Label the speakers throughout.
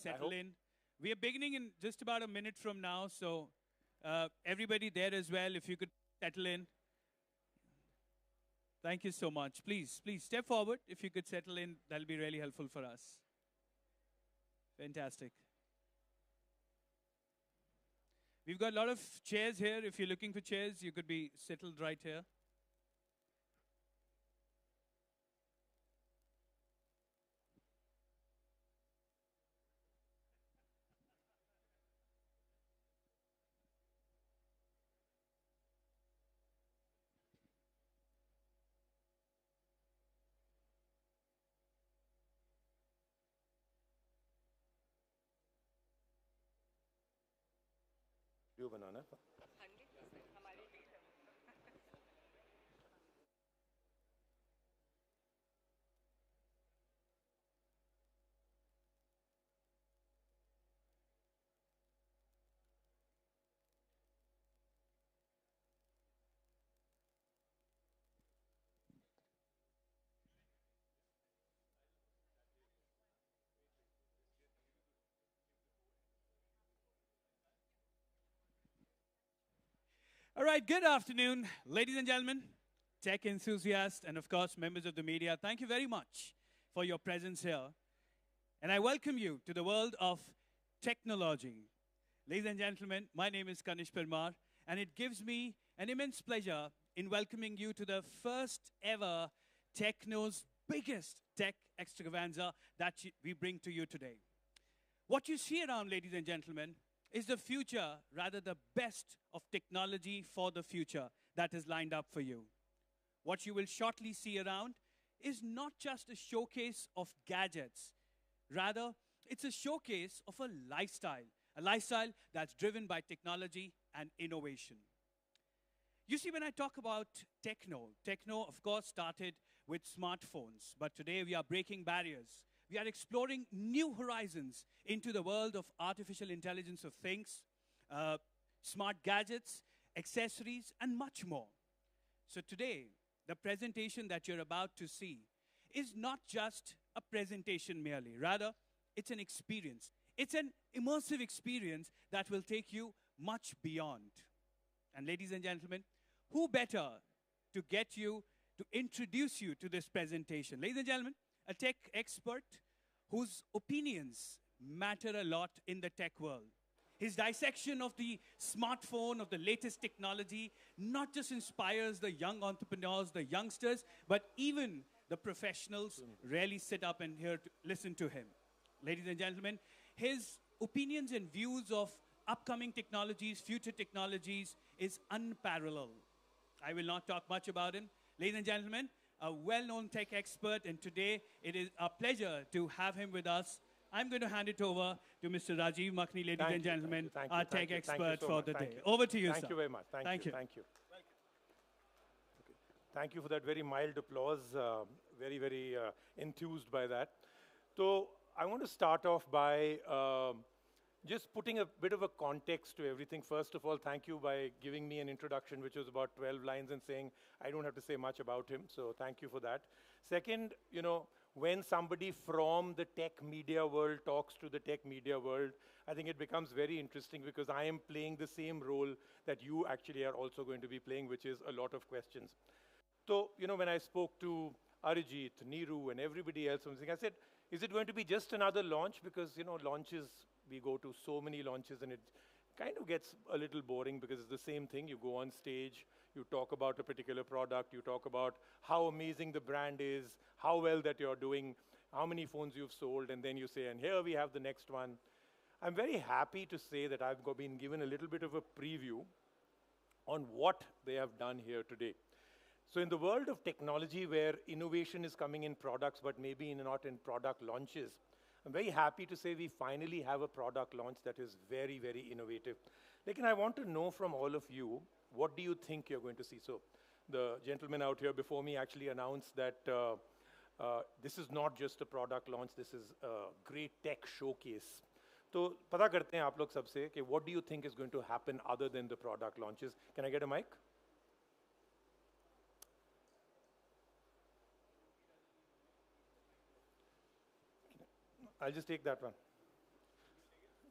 Speaker 1: settle in. We are beginning in just about a minute from now, so everybody there as well, if you could settle in. Thank you so much. Please step forward. If you could settle in, that'll be really helpful for us. Fantastic. We've got a lot of chairs here. If you're looking for chairs, you could be settled right here.
Speaker 2: Video बनाना है।
Speaker 1: All right, good afternoon, ladies and gentlemen, tech enthusiasts, and of course, members of the media. Thank you very much for your presence here. And I welcome you to the world of technology. Ladies and gentlemen, my name is Kanish Parmar, and it gives me an immense pleasure in welcoming you to the first ever Tecno's biggest tech extravaganza that we bring to you today. What you see around, ladies and gentlemen, is the future, rather the best of technology for the future that is lined up for you. What you will shortly see around is not just a showcase of gadgets. Rather, it's a showcase of a lifestyle that's driven by technology and innovation. You see, when I talk about Tecno, of course, started with smartphones, but today we are breaking barriers. We are exploring new horizons into the world of artificial intelligence of things, smart gadgets, accessories, and much more. So today, the presentation that you're about to see is not just a presentation merely. Rather, it's an experience. It's an immersive experience that will take you much beyond. And ladies and gentlemen, who better to get you, to introduce you to this presentation? Ladies and gentlemen, a tech expert whose opinions matter a lot in the tech world. His dissection of the smartphone, of the latest technology, not just inspires the young entrepreneurs, the youngsters, but even the professionals rarely sit up and hear to listen to him. Ladies and gentlemen, his opinions and views of upcoming technologies, future technologies, is unparalleled. I will not talk much about him. Ladies and gentlemen, a well-known tech expert, and today it is a pleasure to have him with us. I'm going to hand it over to Mr. Rajiv Makhni, ladies and gentlemen, our tech expert for the day. Over to you, sir.
Speaker 2: Thank you very much. Thank you. Okay. Thank you for that very mild applause. Very enthused by that. So I want to start off by just putting a bit of a context to everything. First of all, thank you by giving me an introduction, which was about 12 lines, and saying I don't have to say much about him. So thank you for that. Second, you know, when somebody from the tech media world talks to the tech media world, I think it becomes very interesting because I am playing the same role that you actually are also going to be playing, which is a lot of questions. So, you know, when I spoke to Arijit, Neeru, and everybody else, I said, is it going to be just another launch? Because, you know, launches, we go to so many launches and it kind of gets a little boring because it's the same thing. You go on stage, you talk about a particular product, you talk about how amazing the brand is, how well that you're doing, how many phones you've sold, and then you say, and here we have the next one. I'm very happy to say that I've been given a little bit of a preview on what they have done here today. So in the world of technology where innovation is coming in products, but maybe not in product launches, I'm very happy to say we finally have a product launch that is very innovative. Like, and I want to know from all of you, what do you think you're going to see? So the gentleman out here before me actually announced that this is not just a product launch, this is a great tech showcase. So पता करते हैं आप लोग सबसे कि what do you think is going to happen other than the product launches? Can I get a mic? I'll just take that one.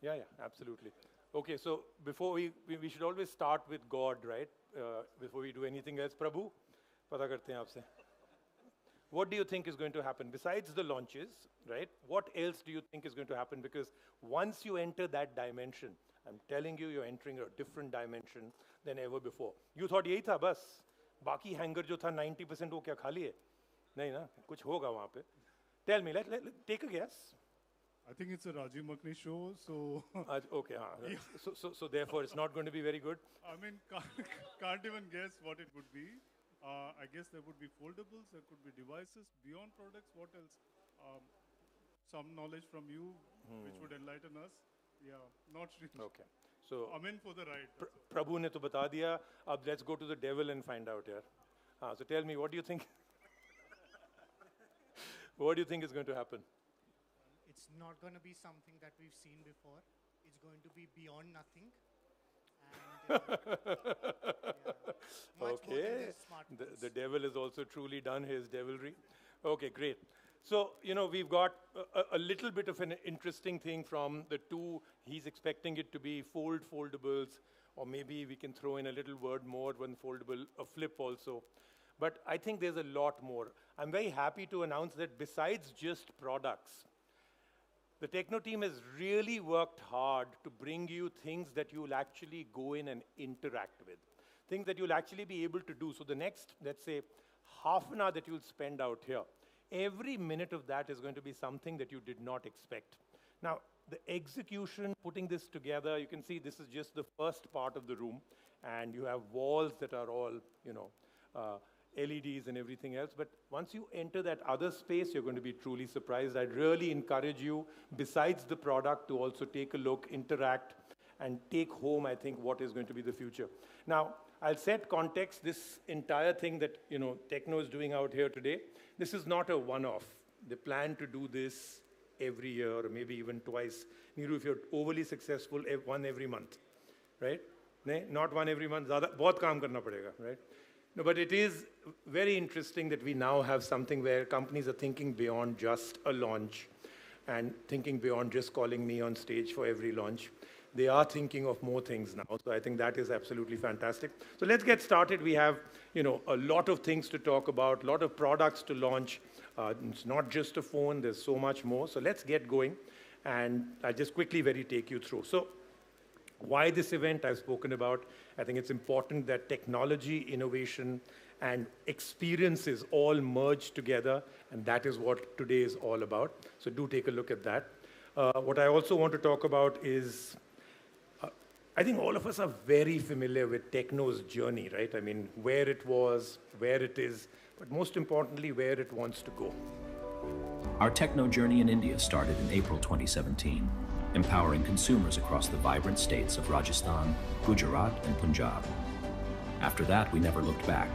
Speaker 2: Yeah, yeah, absolutely. Okay, so before we should always start with God, right? Before we do anything else. Prabhu, pata karte hain aapse. What do you think is going to happen? Besides the launches, right? What else do you think is going to happen? Because once you enter that dimension, I'm telling you, you're entering a different dimension than ever before. You thought yahi tha bas? Baki hanger jo tha 90% wo kya khali hai? Nahi na, kuch hoga wahan pe. Tell me, let take a guess.
Speaker 3: I think it's a Rajiv Makni show, so...
Speaker 2: Okay, so therefore it's not going to be very good?
Speaker 3: I mean, can't even guess what it would be. I guess there would be foldables, there could be devices, beyond products, what else? Some knowledge from you, which would enlighten us. Yeah, not really.
Speaker 2: Okay. So,
Speaker 3: I'm in for the ride.
Speaker 2: Prabhu ne to bata diya, ab let's go to the devil and find out here. So tell me, what do you think? What do you think is going to happen?
Speaker 4: It's not going to be something that we've seen before. It's going to be beyond nothing. And, much more than just smartphones.
Speaker 2: The devil has also truly done his devilry. Okay, great. So, you know, we've got a little bit of an interesting thing from the two. He's expecting it to be foldables, or maybe we can throw in a little word more, one foldable, a flip also. But I think there's a lot more. I'm very happy to announce that besides just products, the Tecno team has really worked hard to bring you things that you'll actually go in and interact with, things that you'll actually be able to do. So the next, let's say, half an hour that you'll spend out here, every minute of that is going to be something that you did not expect. Now, the execution, putting this together, you can see this is just the first part of the room, and you have walls that are all, you know, LEDs and everything else. But once you enter that other space, you're going to be truly surprised. I'd really encourage you, besides the product, to also take a look, interact, and take home, I think, what is going to be the future. Now, I'll set context. This entire thing that, you know, Tecno is doing out here today, this is not a one-off. They plan to do this every year, or maybe even twice. Neeru, if you're overly successful, one every month, right? Not one every month. Bahut kaam karna padega, right? No, but it is very interesting that we now have something where companies are thinking beyond just a launch and thinking beyond just calling me on stage for every launch. They are thinking of more things now. So I think that is absolutely fantastic. So let's get started. We have, you know, a lot of things to talk about, a lot of products to launch. It's not just a phone. There's so much more. So let's get going. And I'll just quickly take you through. So why this event I've spoken about. I think it's important that technology, innovation, and experiences all merge together, and that is what today is all about. So do take a look at that. What I also want to talk about is, I think all of us are very familiar with Tecno's journey, right? I mean, where it was, where it is, but most importantly, where it wants to go.
Speaker 5: Our Tecno journey in India started in April 2017. Empowering consumers across the vibrant states of Rajasthan, Gujarat, and Punjab. After that, we never looked back.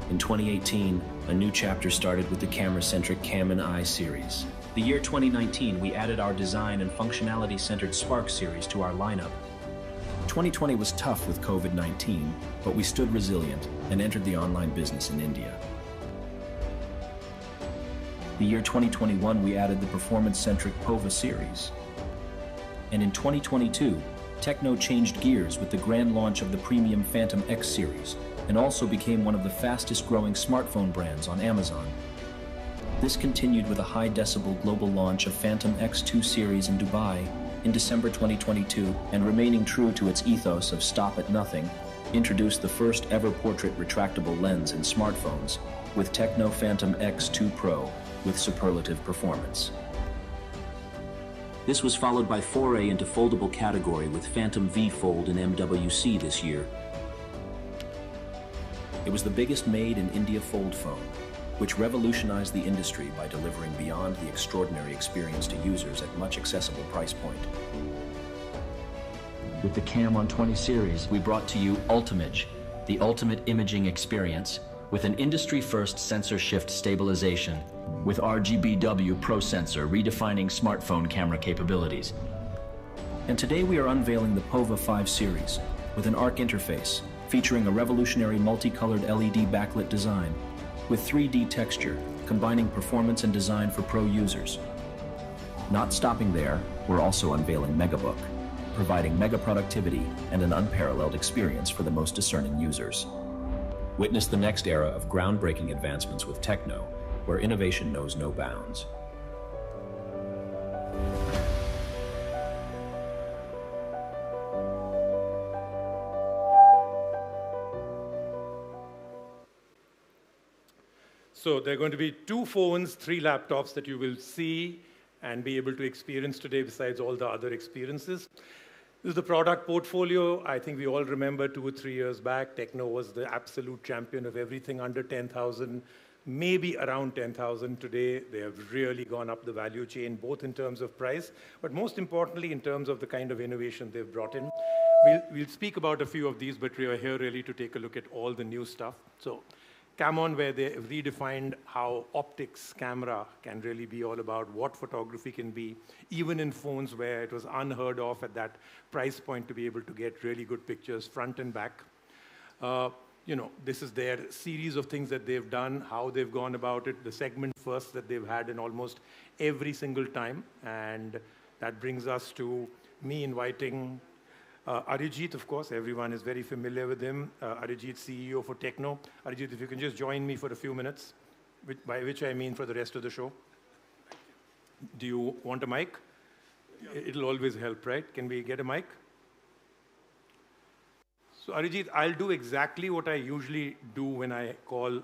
Speaker 5: In 2018, a new chapter started with the camera-centric Cam & I series. The year 2019, we added our design and functionality-centered Spark series to our lineup. 2020 was tough with COVID-19, but we stood resilient and entered the online business in India. The year 2021, we added the performance-centric POVA series. And in 2022, Tecno changed gears with the grand launch of the premium Phantom X series, and also became one of the fastest-growing smartphone brands on Amazon. This continued with a high-decibel global launch of Phantom X2 series in Dubai in December 2022, and remaining true to its ethos of stop at nothing, introduced the first-ever portrait retractable lens in smartphones with Tecno Phantom X2 Pro, with superlative performance. This was followed by foray into foldable category with Phantom V Fold in MWC this year. It was the biggest made in India fold phone, which revolutionized the industry by delivering beyond the extraordinary experience to users at much accessible price point. With the Cam on 20 series, we brought to you Ultimage, the ultimate imaging experience, with an industry-first sensor shift stabilization, with RGBW Pro Sensor redefining smartphone camera capabilities. And today we are unveiling the POVA 5 series, with an ARC interface, featuring a revolutionary multicolored LED backlit design, with 3D texture, combining performance and design for pro users. Not stopping there, we're also unveiling MegaBook, providing mega productivity and an unparalleled experience for the most discerning users. Witness the next era of groundbreaking advancements with Tecno, where innovation knows no bounds.
Speaker 2: So there are going to be 2 phones, 3 laptops that you will see and be able to experience today besides all the other experiences. This is the product portfolio. I think we all remember 2 or 3 years back, Tecno was the absolute champion of everything under 10,000, maybe around 10,000 today. They have really gone up the value chain, both in terms of price, but most importantly, in terms of the kind of innovation they've brought in. We'll speak about a few of these, but we are here really to take a look at all the new stuff. So, Camon, where they redefined how optics, camera can really be all about, what photography can be, even in phones where it was unheard of at that price point to be able to get really good pictures front and back. This is their series of things that they've done, how they've gone about it, the segment first that they've had in almost every single time. And that brings us to me inviting Arijit, of course, everyone is very familiar with him. Arijit, CEO for Tecno. Arijit, if you can just join me for a few minutes, by which I mean for the rest of the show. Do you want a mic? Yeah. It'll always help, right? Can we get a mic? So Arijit, I'll do exactly what I usually do when I call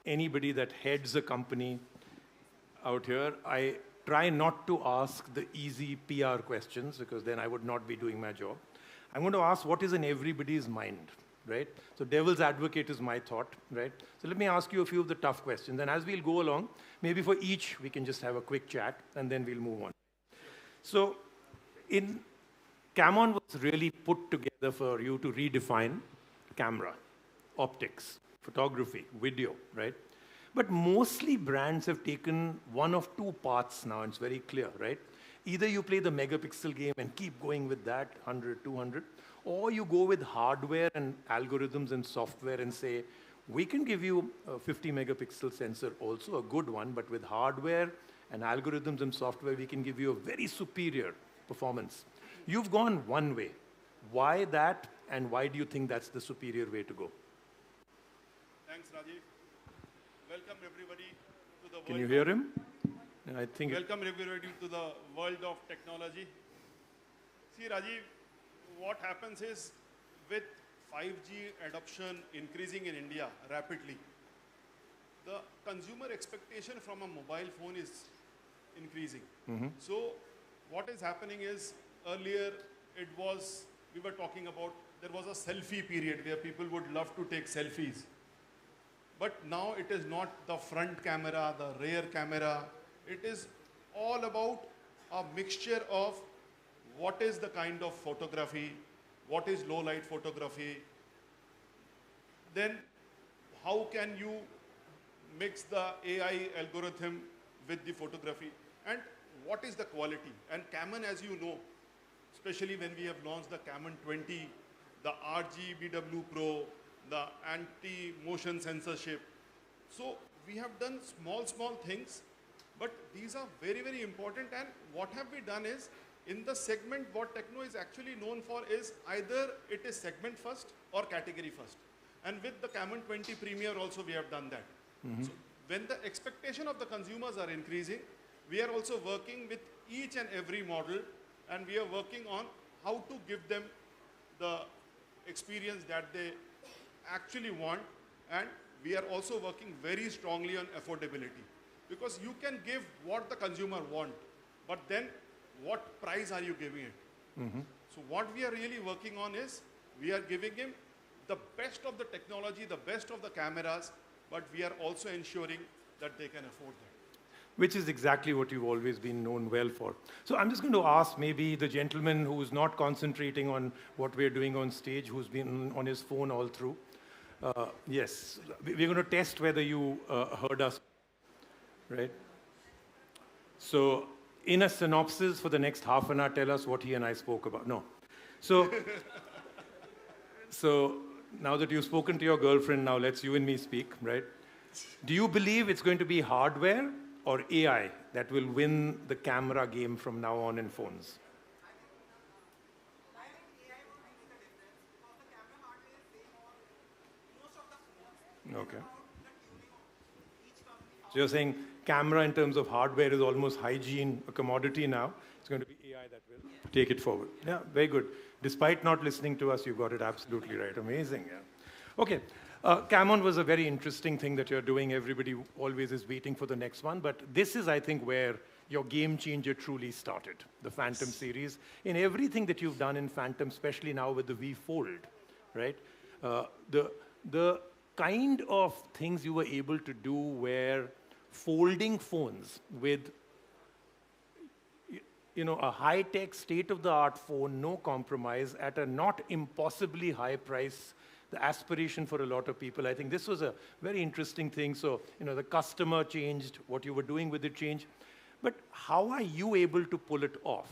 Speaker 2: anybody that heads a company out here. I try not to ask the easy PR questions because then I would not be doing my job. I'm going to ask what is in everybody's mind, right? So devil's advocate is my thought, right? So let me ask you a few of the tough questions. And as we'll go along, maybe for each, we can just have a quick chat, and then we'll move on. So Camon was really put together for you to redefine camera, optics, photography, video, right? But mostly brands have taken one of 2 paths now, and it's very clear, right? Either you play the megapixel game and keep going with that, 100, 200, or you go with hardware and algorithms and software and say, we can give you a 50 megapixel sensor, also a good one, but with hardware and algorithms and software, we can give you a very superior performance. You've gone one way. Why that, and why do you think that's the superior way to go?
Speaker 3: Thanks, Rajiv. Welcome, everybody, to the world.
Speaker 2: Can you hear him? I think
Speaker 3: Welcome, everybody, to the world of technology. See, Rajiv, what happens is, with 5G adoption increasing in India rapidly, the consumer expectation from a mobile phone is increasing. So what is happening is, earlier we were talking about, there was a selfie period where people would love to take selfies. But now it is not the front camera, the rear camera. It is all about a mixture of what is the kind of photography, what is low light photography, then how can you mix the AI algorithm with the photography, and what is the quality. And Camon, as you know, especially when we have launched the Camon 20, the RGBW Pro, the anti-motion censorship. So we have done small things, but these are very, very important. And what have we done is, in the segment, what Tecno is actually known for is either it is segment first or category first. And with the Camon 20 Premier also we have done that. So when the expectation of the consumers are increasing, we are also working with each and every model, and we are working on how to give them the experience that they actually want. And we are also working very strongly on affordability, because you can give what the consumer want, but then what price are you giving it? So what we are really working on is, we are giving him the best of the technology, the best of the cameras, but we are also ensuring that they can afford that.
Speaker 2: Which is exactly what you've always been known well for. So I'm just going to ask maybe the gentleman who's not concentrating on what we're doing on stage, who's been on his phone all through. Yes, we're going to test whether you heard us, right? So in a synopsis for the next half an hour, tell us what he and I spoke about. No. So, so now that you've spoken to your girlfriend, now let's you and me speak, right? Do you believe it's going to be hardware or AI that will win the camera game from now on in phones? Okay. So you're saying camera in terms of hardware is almost hygiene, a commodity now. It's going to be AI that will take it forward. Yeah, very good. Despite not listening to us, you got it absolutely right. Amazing, yeah. Okay, Camon was a very interesting thing that you're doing. Everybody always is waiting for the next one, but this is, I think, where your game changer truly started, the Phantom series. In everything that you've done in Phantom, especially now with the V Fold, right? The kind of things you were able to do where folding phones with a high-tech, state-of-the-art phone, no compromise, at a not impossibly high price, the aspiration for a lot of people. I think this was a very interesting thing. So, the customer changed, what you were doing with it changed. But how are you able to pull it off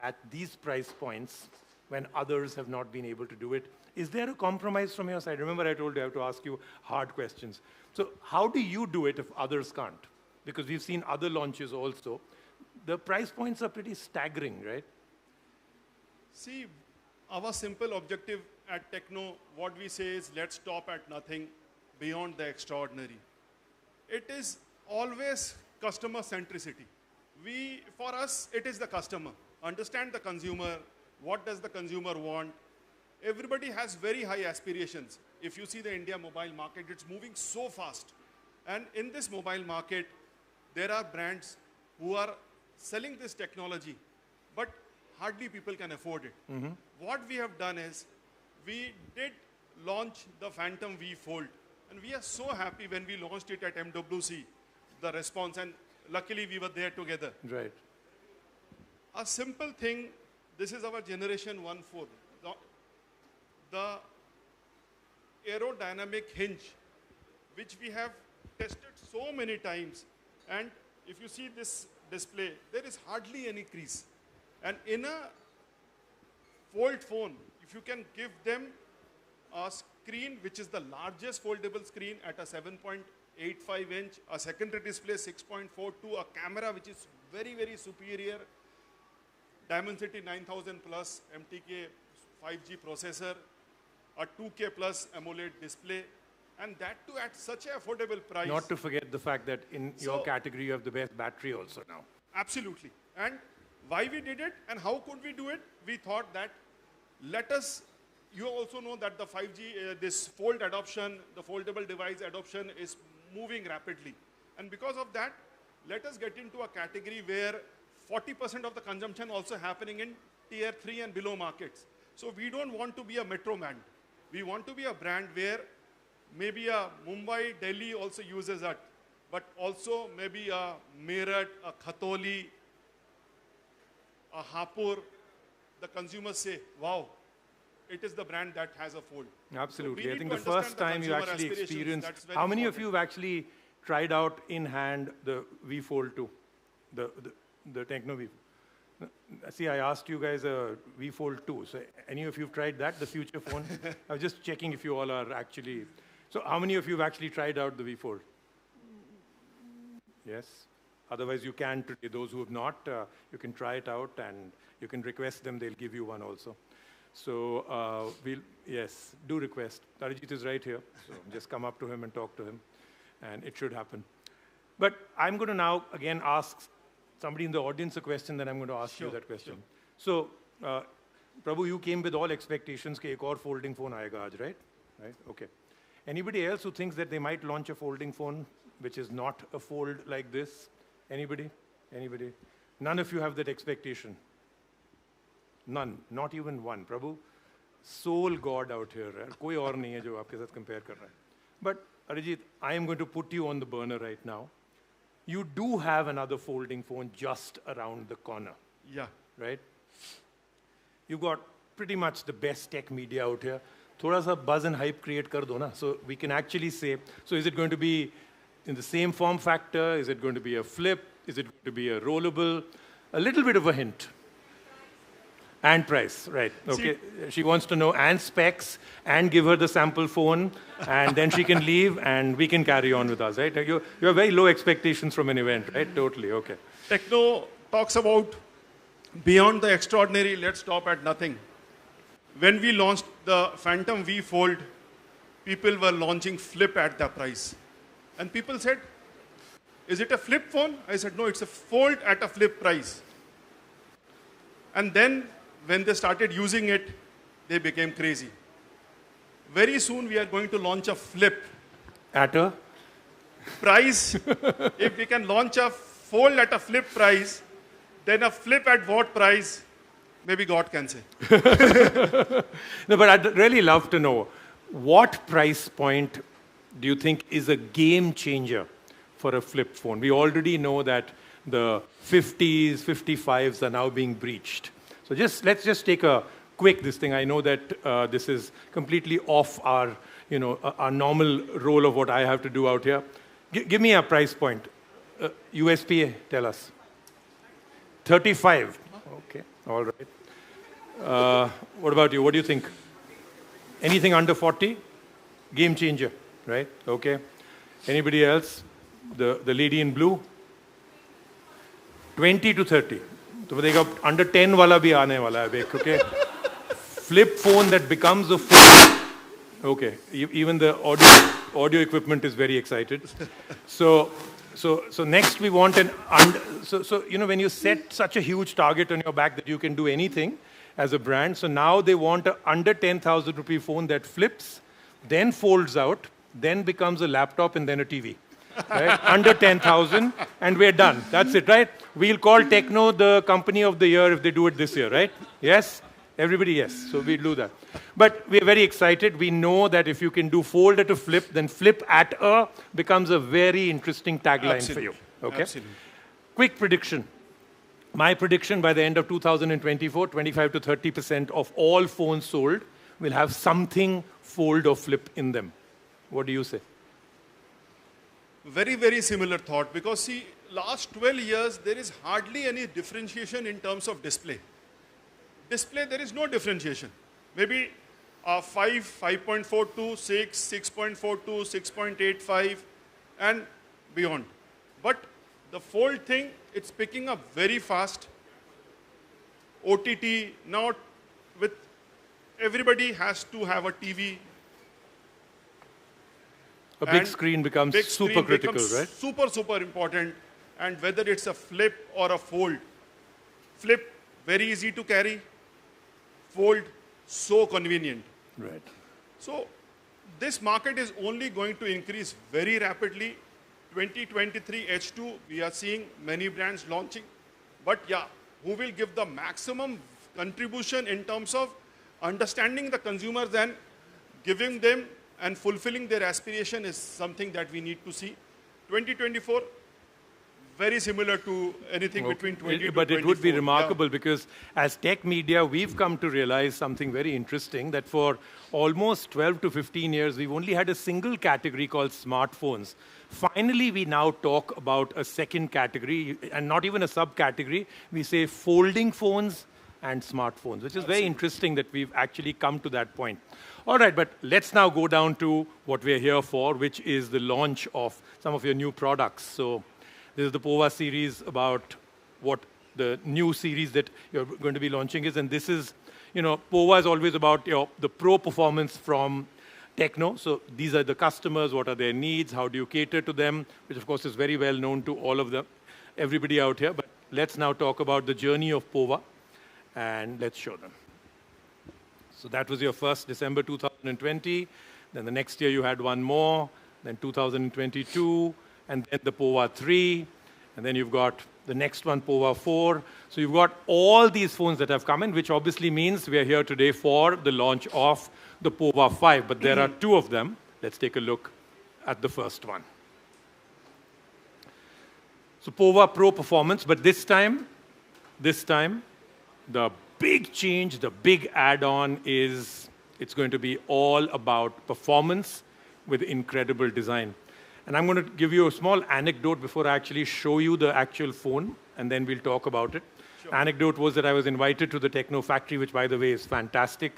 Speaker 2: at these price points when others have not been able to do it? Is there a compromise from your side? Remember, I told you I have to ask you hard questions. So how do you do it if others can't? Because we've seen other launches also. The price points are pretty staggering, right?
Speaker 6: See, our simple objective at Tecno, what we say is let's stop at nothing beyond the extraordinary. It is always customer centricity. For us, it is the customer. Understand the consumer. What does the consumer want? Everybody has very high aspirations. If you see the India mobile market, it's moving so fast. And in this mobile market, there are brands who are selling this technology, but hardly people can afford it. Mm-hmm. What we have done is, we did launch the Phantom V Fold. And we are so happy when we launched it at MWC, the response, and luckily we were there together.
Speaker 2: Right.
Speaker 6: A simple thing, this is our generation 1.4. The aerodynamic hinge, which we have tested so many times, and if you see this display, there is hardly any crease. And in a fold phone, if you can give them a screen which is the largest foldable screen at a 7.85 inch, a secondary display 6.42, a camera which is very, very superior, Dimensity 9000 plus MTK 5G processor, a 2K plus AMOLED display, and that too at such an affordable price.
Speaker 2: Not to forget the fact that in your category you have the best battery also now.
Speaker 6: Absolutely. And why we did it and how could we do it? We thought that you also know that the 5G, this fold adoption, the foldable device adoption is moving rapidly. And because of that, let us get into a category where 40% of the consumption also happening in tier 3 and below markets. So we don't want to be a metro man. We want to be a brand where maybe a Mumbai, Delhi also uses it, but also maybe a Meerut, a Khatoli, a Hapur. The consumers say, wow, it is the brand that has a fold.
Speaker 2: Absolutely.
Speaker 6: So
Speaker 2: I think the first time you actually experienced, how many of you have actually tried out in hand the V Fold 2, the Tecno V? See, I asked you guys a V Fold 2. So any of you have tried that, the future phone? I was just checking if you all are actually. So how many of you have actually tried out the V Fold? Yes? Otherwise, you can today. Those who have not, you can try it out and you can request them. They'll give you one also. So yes, do request. Arijit is right here. So just come up to him and talk to him. And it should happen. But I'm going to now, again, ask somebody in the audience a question, then I'm going to ask you that question. Sure. So, Prabhu, you came with all expectations that ek aur folding phone aayega aaj, right? Right? Okay. Anybody else who thinks that they might launch a folding phone which is not a fold like this? Anybody? Anybody? None of you have that expectation. None. Not even one. Prabhu, sole God out here. Koi aur nahi hai jo aapke sath compare kar raha hai. But, Arijit, I am going to put you on the burner right now. You do have another folding phone just around the corner.
Speaker 6: Yeah.
Speaker 2: Right? You've got pretty much the best tech media out here. Thoda sa buzz and hype create kar do na. So we can actually say, so is it going to be in the same form factor? Is it going to be a flip? Is it going to be a rollable? A little bit of a hint. And price, right. Okay. She wants to know and specs and give her the sample phone and then she can leave and we can carry on with us, right? You have very low expectations from an event, right? Totally, okay.
Speaker 6: Tecno talks about beyond the extraordinary, let's stop at nothing. When we launched the Phantom V Fold, people were launching flip at the price. And people said, is it a flip phone? I said, no, it's a fold at a flip price. And then when they started using it, they became crazy. Very soon we are going to launch a flip.
Speaker 2: At a?
Speaker 6: Price, if we can launch a fold at a flip price, then a flip at what price, maybe God can say.
Speaker 2: No, but I'd really love to know, what price point do you think is a game changer for a flip phone? We already know that the 50s, 55s are now being breached. So let's just take a quick this thing. I know that this is completely off our, our normal role of what I have to do out here. Give me a price point. USPA, tell us. 35. Okay, all right. What about you? What do you think? Anything under 40? Game changer, right? Okay. Anybody else? The lady in blue? 20 to 30. तो देखो under 10 वाला भी आने वाला है, okay? Flip phone that becomes a phone. Okay, even the audio equipment is very excited. So next we want when you set such a huge target on your back that you can do anything as a brand, so now they want a under 10,000 rupee phone that flips, then folds out, then becomes a laptop and then a TV. Right? Under 10,000 and we're done. That's it, right? We'll call Tecno the company of the year if they do it this year, right? Yes? Everybody, yes. So we'll do that. But we're very excited. We know that if you can do fold at a flip, then flip at a becomes a very interesting tagline for you. Okay?
Speaker 6: Absolutely.
Speaker 2: Quick prediction. My prediction by the end of 2024, 25 to 30% of all phones sold will have something fold or flip in them. What do you say?
Speaker 6: Very, very similar thought, because see, last 12 years, there is hardly any differentiation in terms of display. Display, there is no differentiation. Maybe 5, 5.42, 6, 6.42, 6.85, and beyond. But the fold thing, it's picking up very fast. OTT, now with everybody has to have a TV.
Speaker 2: A big screen becomes super critical, right?
Speaker 6: Super, super important. And whether it's a flip or a fold, flip, very easy to carry. Fold, so convenient.
Speaker 2: Right.
Speaker 6: So this market is only going to increase very rapidly. 2023 H2, we are seeing many brands launching. But yeah, who will give the maximum contribution in terms of understanding the consumers and giving them and fulfilling their aspiration is something that we need to see. 2024, very similar to anything between 20 to 24.
Speaker 2: But it would be remarkable because as tech media, we've come to realize something very interesting, that for almost 12 to 15 years, we've only had a single category called smartphones. Finally, we now talk about a second category, and not even a subcategory. We say folding phones and smartphones, which is very interesting that we've actually come to that point. All right, but let's now go down to what we're here for, which is the launch of some of your new products. So this is the POVA series, about what the new series that you're going to be launching is. And this is, POVA is always about the pro performance from Tecno. So these are the customers, what are their needs, how do you cater to them, which of course is very well known to all of them, everybody out here. But let's now talk about the journey of POVA, and let's show them. So that was your first December 2020. Then the next year you had one more, then 2022, and then the POVA 3, and then you've got the next one, POVA 4. So you've got all these phones that have come in, which obviously means we are here today for the launch of the POVA 5. But there are two of them. Let's take a look at the first one. So POVA Pro Performance, but this time, the big change, the big add-on is it's going to be all about performance with incredible design. And I'm going to give you a small anecdote before I actually show you the actual phone, and then we'll talk about it. Anecdote was that I was invited to the Tecno factory, which, by the way, is fantastic.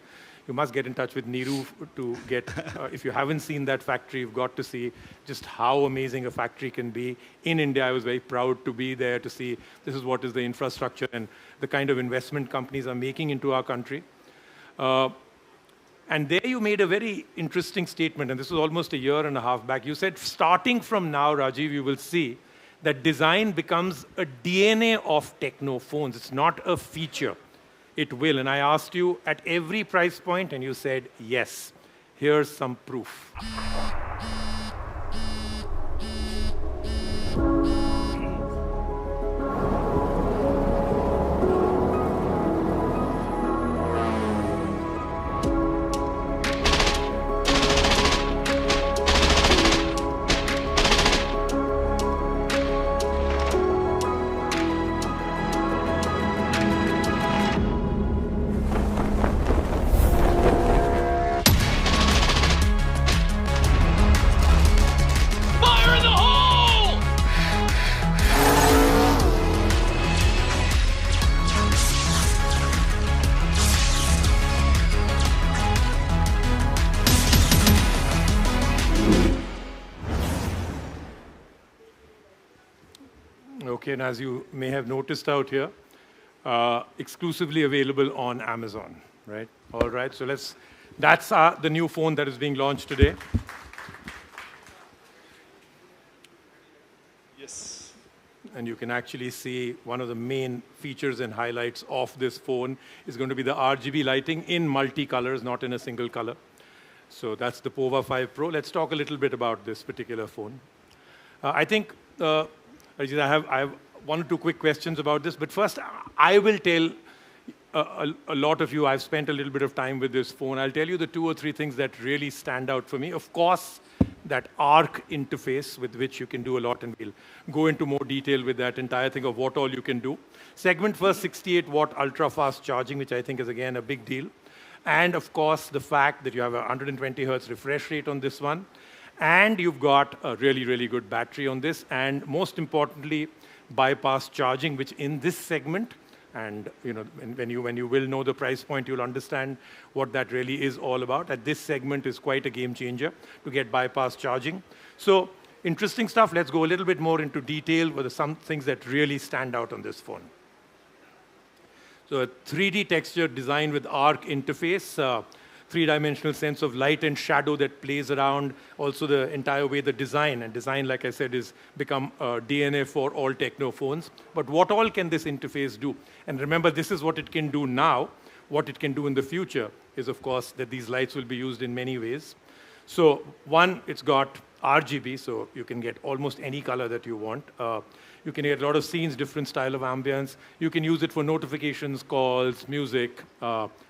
Speaker 2: You must get in touch with Neeru to get, if you haven't seen that factory, you've got to see just how amazing a factory can be. In India, I was very proud to be there to see this is what is the infrastructure and the kind of investment companies are making into our country. And there you made a very interesting statement, and this was almost a year and a half back. You said, starting from now, Rajiv, you will see that design becomes a DNA of Tecno phones. It's not a feature. It will. And I asked you at every price point, and you said, yes. Here's some proof. Okay, and as you may have noticed out here, exclusively available on Amazon, right? All right, so that's the new phone that is being launched today.
Speaker 6: Yes.
Speaker 2: And you can actually see one of the main features and highlights of this phone is going to be the RGB lighting in multi-colors, not in a single color. So that's the POVA 5 Pro. Let's talk a little bit about this particular phone. I think I have one or two quick questions about this, but first I will tell a lot of you, I've spent a little bit of time with this phone. I'll tell you the 2 or 3 things that really stand out for me. Of course, that ARC interface with which you can do a lot, and we'll go into more detail with that entire thing of what all you can do. Segment first, 68-watt ultra-fast charging, which I think is, again, a big deal. And, of course, the fact that you have a 120 hertz refresh rate on this one. And you've got a really, really good battery on this. And most importantly, bypass charging, which in this segment, and when you will know the price point, you'll understand what that really is all about. At this segment is quite a game changer to get bypass charging. So interesting stuff. Let's go a little bit more into detail with some things that really stand out on this phone. So a 3D texture design with ARC interface. 3-dimensional sense of light and shadow that plays around. Also the entire way the design, and design, like I said, is become DNA for all Tecno phones. But what all can this interface do? And remember, this is what it can do now. What it can do in the future is, of course, that these lights will be used in many ways. So one, it's got RGB, so you can get almost any color that you want. You can get a lot of scenes, different style of ambience. You can use it for notifications, calls, music,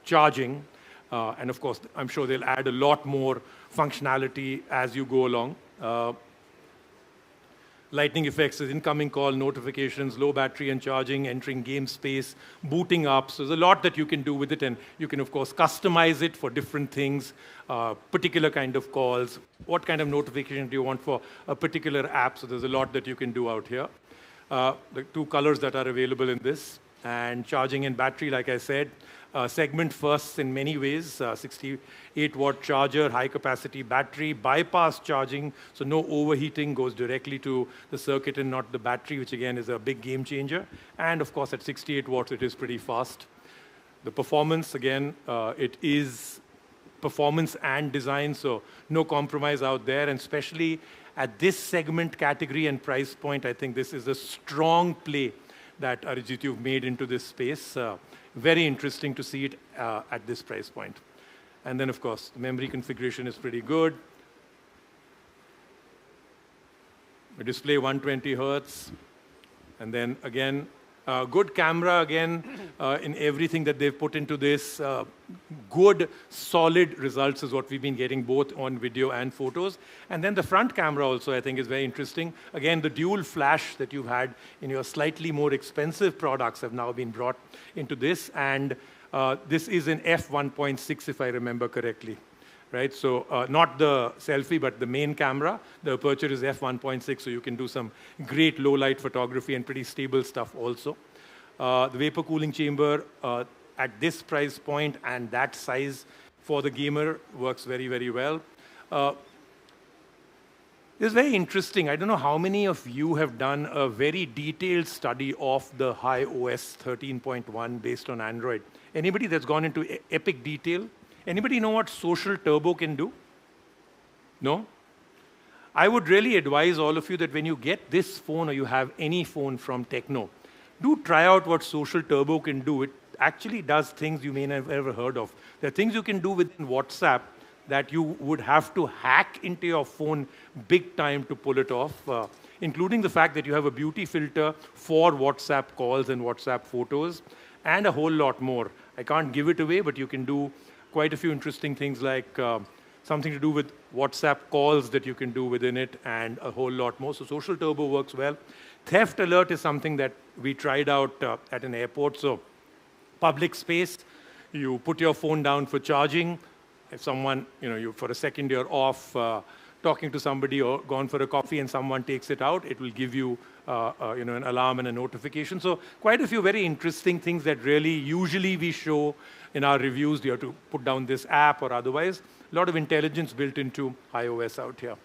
Speaker 2: charging. And of course, I'm sure they'll add a lot more functionality as you go along. Lightning effects is incoming call, notifications, low battery and charging, entering game space, booting up. So there's a lot that you can do with it, and you can, of course, customize it for different things, particular kind of calls, what kind of notification do you want for a particular app. So there's a lot that you can do out here. The 2 colors that are available in this, and charging and battery, like I said. Segment first in many ways, 68-watt charger, high-capacity battery, bypass charging, so no overheating, goes directly to the circuit and not the battery, which again is a big game changer. And of course, at 68 watts, it is pretty fast. The performance, again, it is performance and design, so no compromise out there, and especially at this segment category and price point, I think this is a strong play that Arijit, you've made into this space. Very interesting to see it at this price point. And then, of course, the memory configuration is pretty good. The display 120 hertz. And then, again, good camera, again, in everything that they've put into this. Good, solid results is what we've been getting, both on video and photos. And then the front camera also, I think, is very interesting. Again, the dual flash that you've had in your slightly more expensive products have now been brought into this. And this is an f1.6, if I remember correctly. Right? So not the selfie, but the main camera. The aperture is f1.6, so you can do some great low-light photography and pretty stable stuff also. The vapor cooling chamber at this price point and that size for the gamer works very, very well. It's very interesting. I don't know how many of you have done a very detailed study of the iOS 13.1 based on Android. Anybody that's gone into epic detail? Anybody know what Social Turbo can do? No? I would really advise all of you that when you get this phone or you have any phone from Tecno, do try out what Social Turbo can do. It actually does things you may have ever heard of. There are things you can do within WhatsApp that you would have to hack into your phone big time to pull it off, including the fact that you have a beauty filter for WhatsApp calls and WhatsApp photos, and a whole lot more. I can't give it away, but you can do quite a few interesting things like something to do with WhatsApp calls that you can do within it, and a whole lot more. So Social Turbo works well. Theft Alert is something that we tried out at an airport. So public space, you put your phone down for charging. If someone, you for a second you're off talking to somebody or gone for a coffee and someone takes it out, it will give you, an alarm and a notification. So quite a few very interesting things that really usually we show in our reviews. You have to put down this app or otherwise. A lot of intelligence built into iOS out here.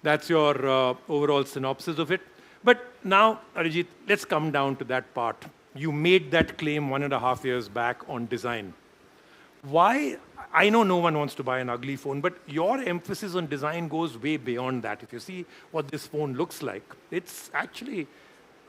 Speaker 2: That's your overall synopsis of it. But now, Arijit, let's come down to that part. You made that claim 1.5 years back on design. Why? I know no one wants to buy an ugly phone, but your emphasis on design goes way beyond that. If you see what this phone looks like, it's actually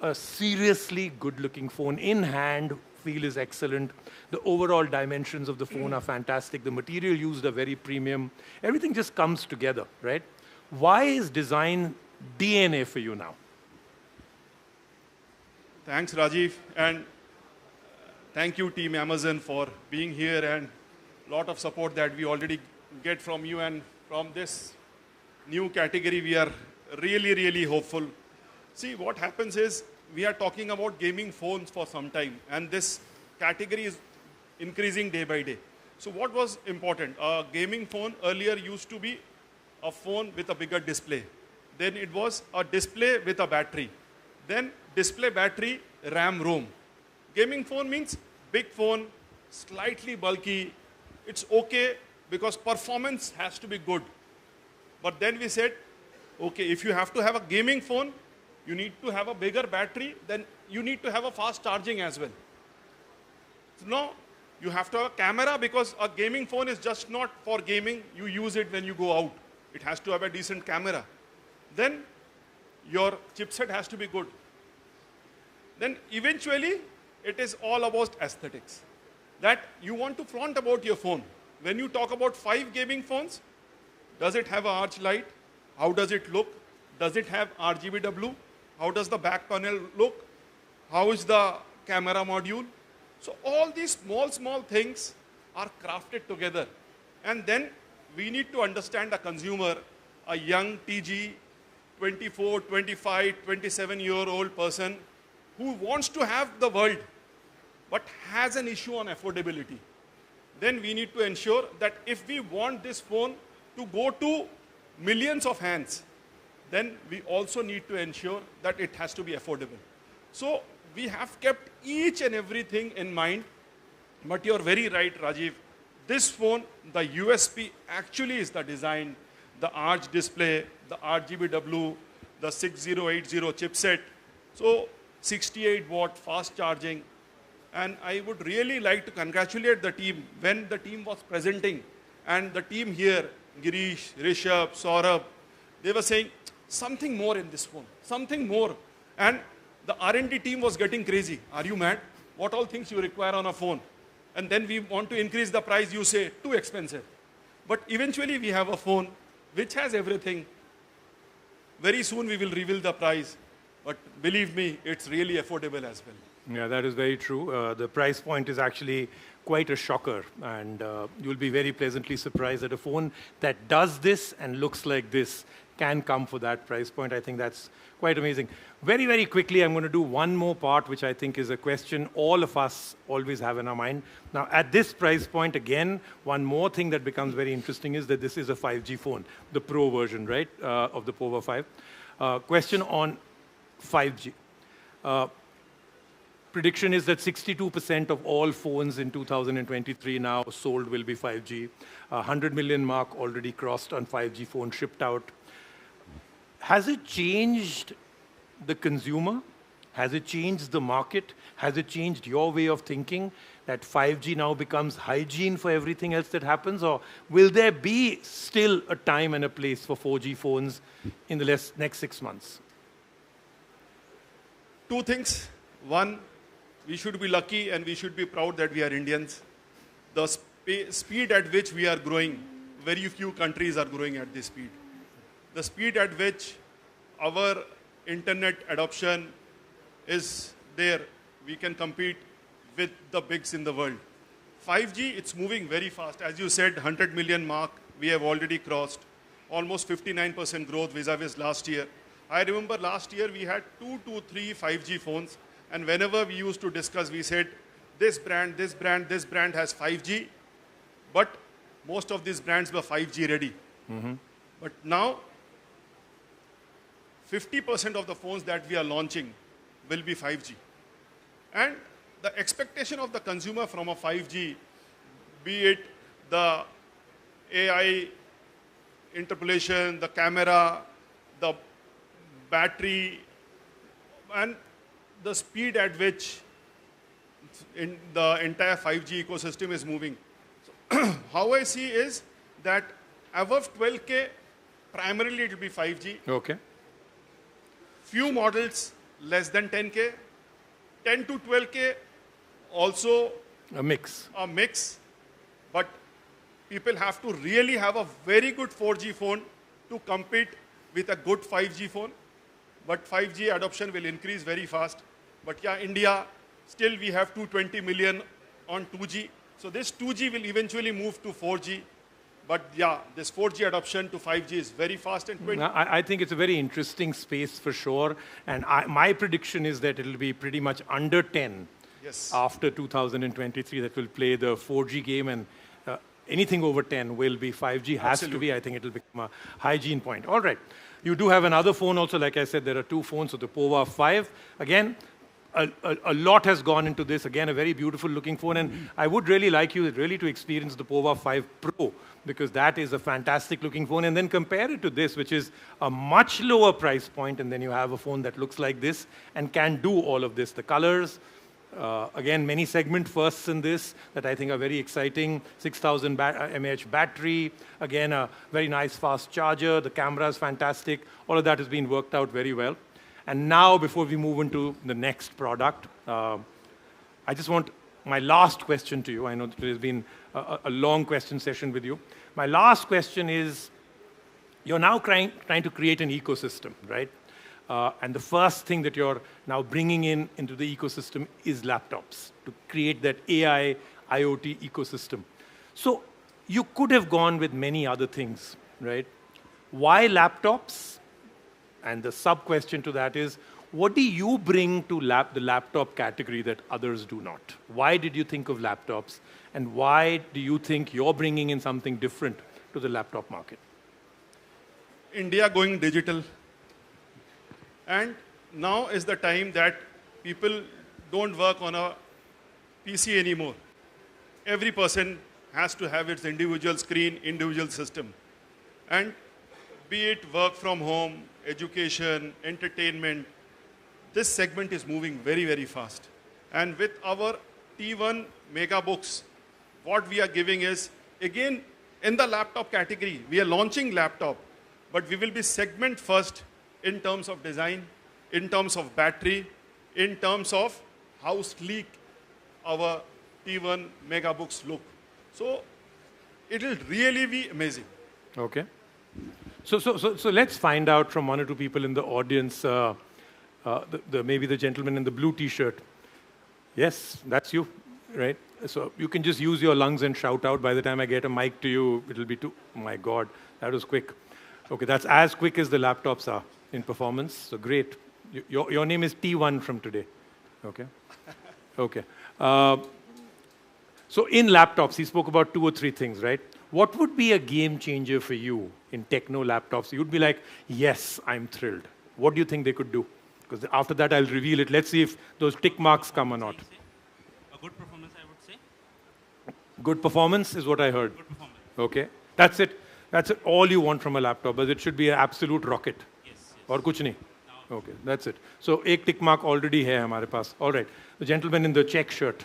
Speaker 2: a seriously good-looking phone. In hand, feel is excellent. The overall dimensions of the phone are fantastic. The material used are very premium. Everything just comes together, right? Why is design DNA for you now?
Speaker 6: Thanks, Rajiv, and thank you, Team Amazon, for being here, and a lot of support that we already get from you, and from this new category, we are really, really hopeful. See, what happens is, we are talking about gaming phones for some time, and this category is increasing day by day. So what was important? A gaming phone earlier used to be a phone with a bigger display. Then it was a display with a battery. Then display, battery, RAM, ROM. Gaming phone means big phone, slightly bulky. It's okay because performance has to be good. But then we said, okay, if you have to have a gaming phone, you need to have a bigger battery, then you need to have a fast charging as well. So now, you have to have a camera because a gaming phone is just not for gaming. You use it when you go out. It has to have a decent camera. Then your chipset has to be good. Then eventually, it is all about aesthetics. That you want to flaunt about your phone. When you talk about 5 gaming phones, does it have an arch light? How does it look? Does it have RGBW? How does the back panel look? How is the camera module? So all these small things are crafted together. And then we need to understand a consumer, a young TG, 24, 25, 27-year-old person who wants to have the world but has an issue on affordability. Then we need to ensure that if we want this phone to go to millions of hands, then we also need to ensure that it has to be affordable. So we have kept each and everything in mind, but you're very right, Rajiv. This phone, the USP actually is the design, the arch display, the RGBW, the 6080 chipset, so 68-watt fast charging. And I would really like to congratulate the team when the team was presenting, and the team here, Girish, Rishabh, Saurabh, they were saying, something more in this phone, something more. And the R&D team was getting crazy. Are you mad? What all things you require on a phone? And then we want to increase the price, you say, too expensive. But eventually we have a phone which has everything. Very soon we will reveal the price. But believe me, it's really affordable as well.
Speaker 2: Yeah, that is very true. The price point is actually quite a shocker, and you'll be very pleasantly surprised that a phone that does this and looks like this can come for that price point. I think that's quite amazing. Very, very quickly, I'm going to do one more part, which I think is a question all of us always have in our mind. Now, at this price point, again, one more thing that becomes very interesting is that this is a 5G phone, the Pro version, right, of the Power 5. Question on 5G. prediction is that 62% of all phones in 2023 now sold will be 5G. 100 million mark already crossed on 5G phones shipped out. Has it changed the consumer? Has it changed the market? Has it changed your way of thinking that 5G now becomes hygiene for everything else that happens? Or will there be still a time and a place for 4G phones in the next 6 months?
Speaker 6: Two things. One, we should be lucky and we should be proud that we are Indians. The speed at which we are growing, very few countries are growing at this speed. The speed at which our internet adoption is there, we can compete with the bigs in the world. 5G, it's moving very fast. As you said, 100 million mark, we have already crossed. Almost 59% growth vis-a-vis last year. I remember last year we had 2 to 3 5G phones, and whenever we used to discuss, we said, this brand, this brand, this brand has 5G, but most of these brands were 5G ready. But now, 50% of the phones that we are launching will be 5G. And the expectation of the consumer from a 5G, be it the AI interpolation, the camera, the battery, and the speed at which the entire 5G ecosystem is moving. So how I see is that above 12K, primarily it will be 5G.
Speaker 2: Okay.
Speaker 6: Few models less than 10K. 10 to 12K, also
Speaker 2: a mix.
Speaker 6: But people have to really have a very good 4G phone to compete with a good 5G phone. But 5G adoption will increase very fast. But yeah, India, still we have 220 million on 2G. So this 2G will eventually move to 4G. But yeah, this 4G adoption to 5G is very fast and quick.
Speaker 2: I think it's a very interesting space for sure. And my prediction is that it'll be pretty much under 10 after 2023 that will play the 4G game, and anything over 10 will be 5G. Has to be. I think it'll become a hygiene point. All right. You do have another phone also. Like I said, there are 2 phones. So the Powerhouse 5. Again, a lot has gone into this. Again, a very beautiful looking phone. And I would really like you really to experience the Powerhouse 5 Pro, because that is a fantastic looking phone. And then compare it to this, which is a much lower price point. And then you have a phone that looks like this and can do all of this. The colors, again, many segment firsts in this that I think are very exciting. 6,000 mAh battery. Again, a very nice fast charger. The camera is fantastic. All of that has been worked out very well. And now, before we move into the next product, I just want my last question to you. I know that it has been a long question session with you. My last question is, you're now trying to create an ecosystem, right? And the first thing that you're now bringing into the ecosystem is laptops to create that AI, IoT ecosystem. So you could have gone with many other things, right? Why laptops? And the sub-question to that is, what do you bring to the laptop category that others do not? Why did you think of laptops? And why do you think you're bringing in something different to the laptop market?
Speaker 6: India going digital. And now is the time that people don't work on a PC anymore. Every person has to have its individual screen, individual system. And be it work from home, education, entertainment, this segment is moving very, very fast. And with our T1 megabooks, what we are giving is, again, in the laptop category, we are launching laptop, but we will be segment first in terms of design, in terms of battery, in terms of how sleek our T1 megabooks look. So it will really be amazing.
Speaker 2: Okay. So let's find out from 1 or 2 people in the audience, maybe the gentleman in the blue T-shirt. Yes, that's you, right? So you can just use your lungs and shout out. By the time I get a mic to you, it'll be too, oh my God, that was quick. Okay, that's as quick as the laptops are in performance. So great. Your name is T1 from today. Okay. Okay. So in laptops, he spoke about 2 or 3 things, right? What would be a game changer for you in Tecno laptops? You'd be like, yes, I'm thrilled. What do you think they could do? Because after that, I'll reveal it. Let's see if those tick marks come or not.
Speaker 1: A good performance, I would say.
Speaker 2: Good performance is what I heard.
Speaker 1: Good performance.
Speaker 2: Okay. That's it. That's it. All you want from a laptop, but it should be an absolute rocket.
Speaker 1: Yes.
Speaker 2: Or kuch nahi. Okay, that's it. So, एक tick mark already hai hamare paas. All right. The gentleman in the check shirt.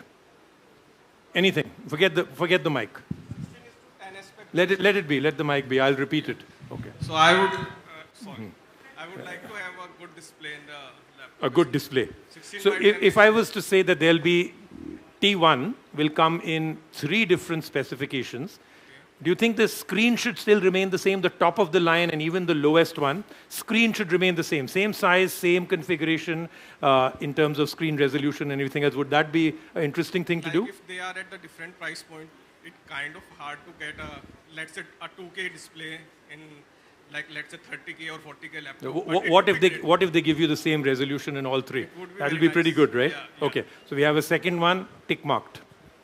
Speaker 2: Anything. Forget the mic. Let it be. Let the mic be. I'll repeat it. Okay.
Speaker 7: So I would, I would like to have a good display in the laptop.
Speaker 2: A good display.
Speaker 7: 16
Speaker 2: So
Speaker 7: by
Speaker 2: if I was to say that there'll be T1 will come in 3 different specifications, do you think the screen should still remain the same, the top of the line and even the lowest one? Screen should remain the same size, same configuration in terms of screen resolution and everything else. Would that be an interesting thing to do?
Speaker 7: If they are at a different price point, it's kind of hard to get let's say a 2K display in let's say 30K or 40K laptop.
Speaker 2: What if they give you the same resolution in all 3? That'll be pretty good, right?
Speaker 7: Yeah.
Speaker 2: Okay. So we have a second one, tick marked.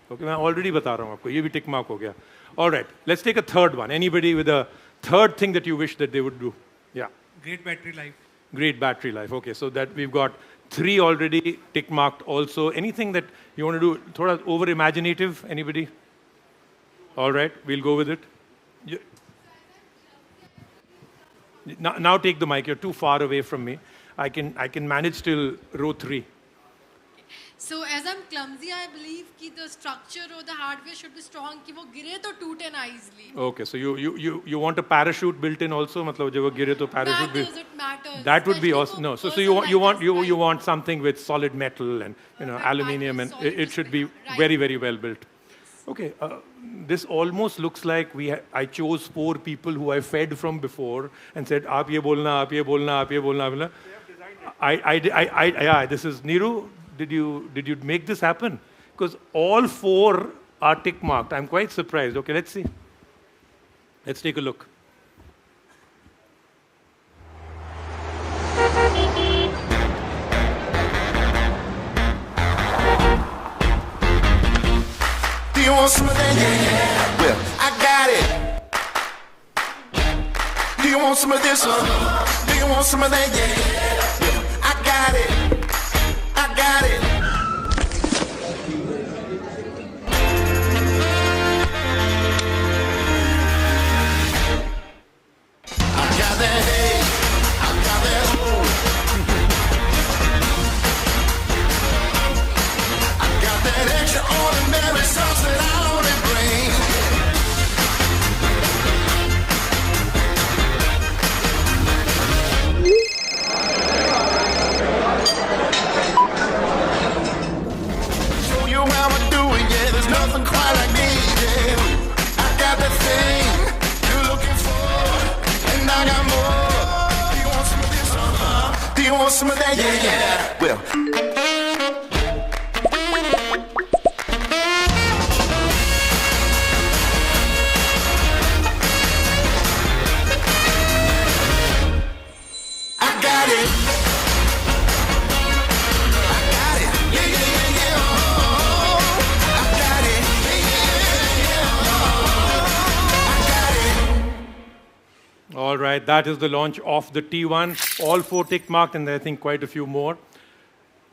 Speaker 2: Okay, मैं already बता रहा हूँ आपको, ये भी tick mark हो गया. All right, let's take a third one. Anybody with a third thing that you wish that they would do? Yeah.
Speaker 4: Great battery life.
Speaker 2: Great battery life. Okay, so that we've got 3 already tick marked also. Anything that you want to do, thoda over imaginative, anybody? All right, we'll go with it. Now take the mic, you're too far away from me. I can manage till row 3.
Speaker 8: So as I'm clumsy, I believe that the structure or the hardware should be strong कि वो गिरे तो टूटे ना easily.
Speaker 2: Okay, so you want a parachute built in also, मतलब जब वो गिरे तो parachute भी.
Speaker 8: It matters.
Speaker 2: That would be awesome. No, so you want something with solid metal and aluminium and it should be very very well built. Okay, this almost looks like I chose 4 people who I fed from before and said आप ये बोलना, आप ये बोलना, आप ये बोलना. Yeah, this is Niru. Did you make this happen? Because all 4 are tick marked. I'm quite surprised. Okay, let's see. Let's take a look.
Speaker 9: Do you want some of that? Yeah. Well, I got it. Do you want some of this? Do you want some of that? Yeah. Well, I got it. I got it. I got that hay. I got that hoe. I got that extraordinary sauce that I only bring. Show you how I do it, yeah, there's nothing quite like me, yeah. I got that thing you're looking for, and I got more. Do you want some of this? Do you want some of that? Yeah. Well. I got it. I got it. Yeah, yeah, yeah, yeah. Oh, I got it. Yeah, yeah, yeah, oh, I got it.
Speaker 2: All right, that is the launch of the T1. All 4 tick marked, and I think quite a few more.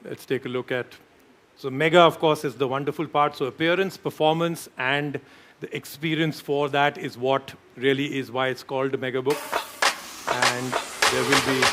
Speaker 2: Let's take a look at. So Mega, of course, is the wonderful part. So appearance, performance, and the experience for that is what really is why it's called the Mega Book. And there will be.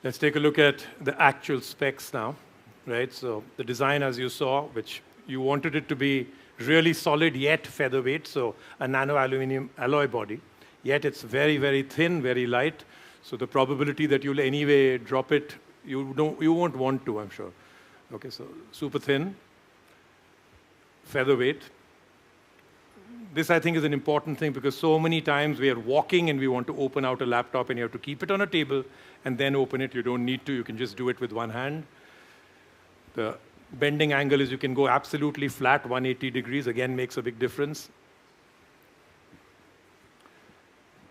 Speaker 2: Let's take a look at the actual specs now, right? So the design, as you saw, which you wanted it to be really solid yet featherweight, so a nano aluminum alloy body, yet it's very, very thin, very light. So the probability that you'll anyway drop it, you won't want to, I'm sure. Okay, so super thin, featherweight, this I think is an important thing because so many times we are walking and we want to open out a laptop and you have to keep it on a table and then open it. You don't need to. You can just do it with one hand. The bending angle is you can go absolutely flat, 180 degrees. Again, makes a big difference.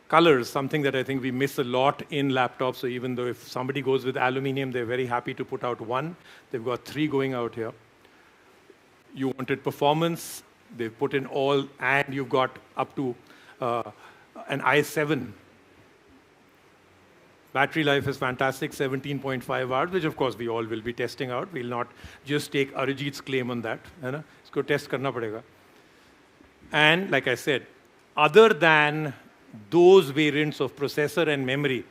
Speaker 2: Colors, something that I think we miss a lot in laptops. So even though if somebody goes with aluminum, they're very happy to put out one. They've got 3 going out here. You wanted performance. They've put in all, and you've got up to an i7. Battery life is fantastic, 17.5 hours, which of course we all will be testing out. We'll not just take Arijit's claim on that. Isko test karna padega. And like I said, other than those variants of processor and memory,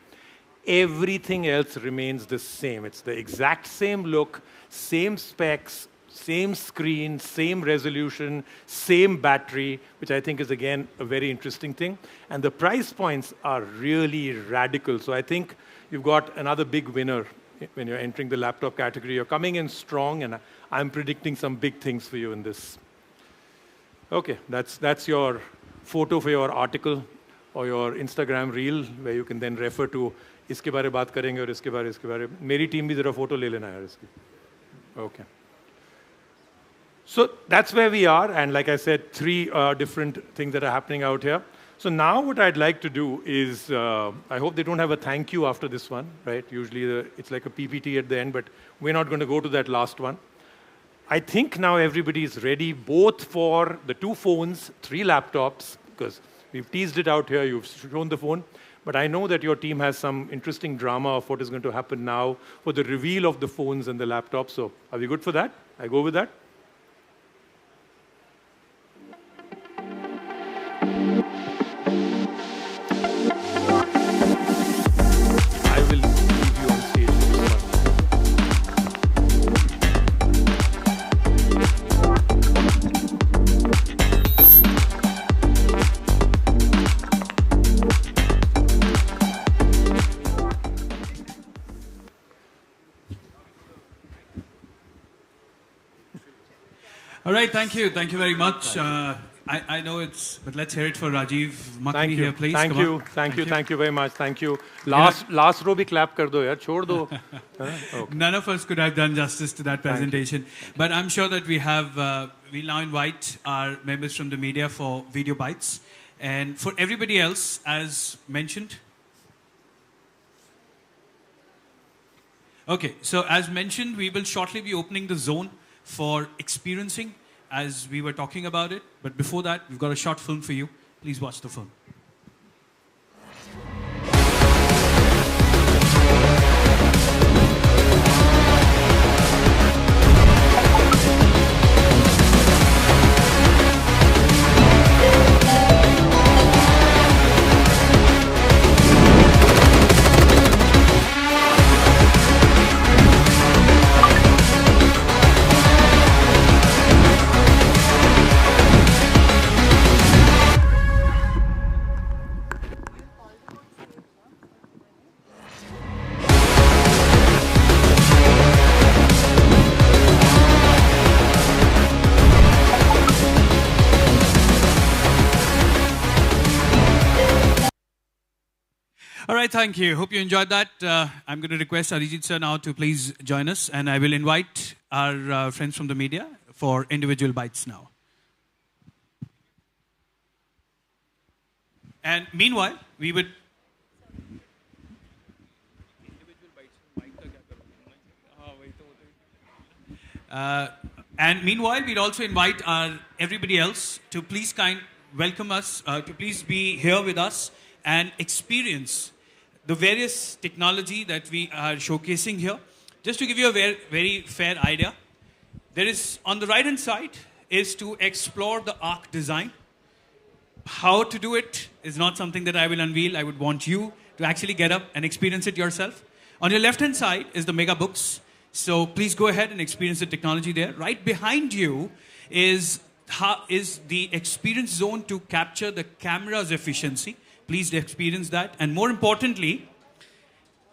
Speaker 2: everything else remains the same. It's the exact same look, same specs, same screen, same resolution, same battery, which I think is, again, a very interesting thing. And the price points are really radical. So I think you've got another big winner when you're entering the laptop category. You're coming in strong, and I'm predicting some big things for you in this. OK, that's your photo for your article or your Instagram reel, where you can then refer to, iske baare baat karenge aur iske baare. Meri team bhi zara photo le lena yaar iski. OK. So that's where we are, and like I said, 3 different things that are happening out here. So now what I'd like to do is, I hope they don't have a thank you after this one, right? Usually it's like a PPT at the end, but we're not going to go to that last one. I think now everybody is ready, both for the 2 phones, 3 laptops, because we've teased it out here, you've shown the phone, but I know that your team has some interesting drama of what is going to happen now for the reveal of the phones and the laptops. So are we good for that? I go with that?
Speaker 1: All right, thank you. Thank you very much. I know it's, but let's hear it for Rajiv Makhani here, please.
Speaker 2: Thank you very much. Thank you. Last row bhi clap kar do yaar, chhod do.
Speaker 1: Okay. None of us could have done justice to that presentation. But I'm sure that we have, we'll now invite our members from the media for video bites. And for everybody else, as mentioned. Okay, so as mentioned, we will shortly be opening the zone for experiencing, as we were talking about it. But before that, we've got a short film for you. Please watch the film. All right, thank you. Hope you enjoyed that. I'm going to request Arijit sir now to please join us, and I will invite our friends from the media for individual bites now. And meanwhile, we would... and meanwhile, we'd also invite everybody else to please welcome us, to please be here with us and experience the various technology that we are showcasing here. Just to give you a very, very fair idea, there is, on the right-hand side, is to explore the ARC design. How to do it is not something that I will unveil. I would want you to actually get up and experience it yourself. On your left-hand side is the mega books. So please go ahead and experience the technology there. Right behind you is the experience zone to capture the camera's efficiency. Please experience that. And more importantly,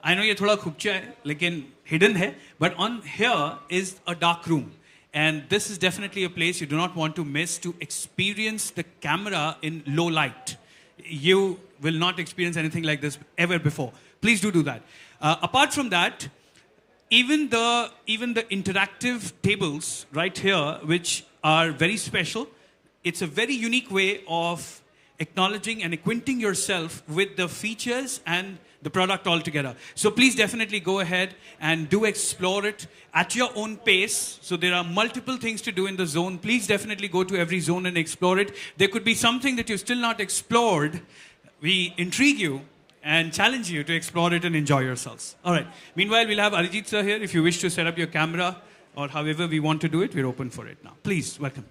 Speaker 1: I know ये थोड़ा खुपचा है, लेकिन hidden है, but on here is a dark room. And this is definitely a place you do not want to miss to experience the camera in low light. You will not experience anything like this ever before. Please do that. Apart from that, even the interactive tables right here, which are very special, it's a very unique way of acknowledging and acquainting yourself with the features and the product altogether. So please definitely go ahead and do explore it at your own pace. So there are multiple things to do in the zone. Please definitely go to every zone and explore it. There could be something that you've still not explored. We intrigue you and challenge you to explore it and enjoy yourselves. All right. Meanwhile, we'll have Arijit sir here. If you wish to set up your camera or however we want to do it, we're open for it now. Please, welcome.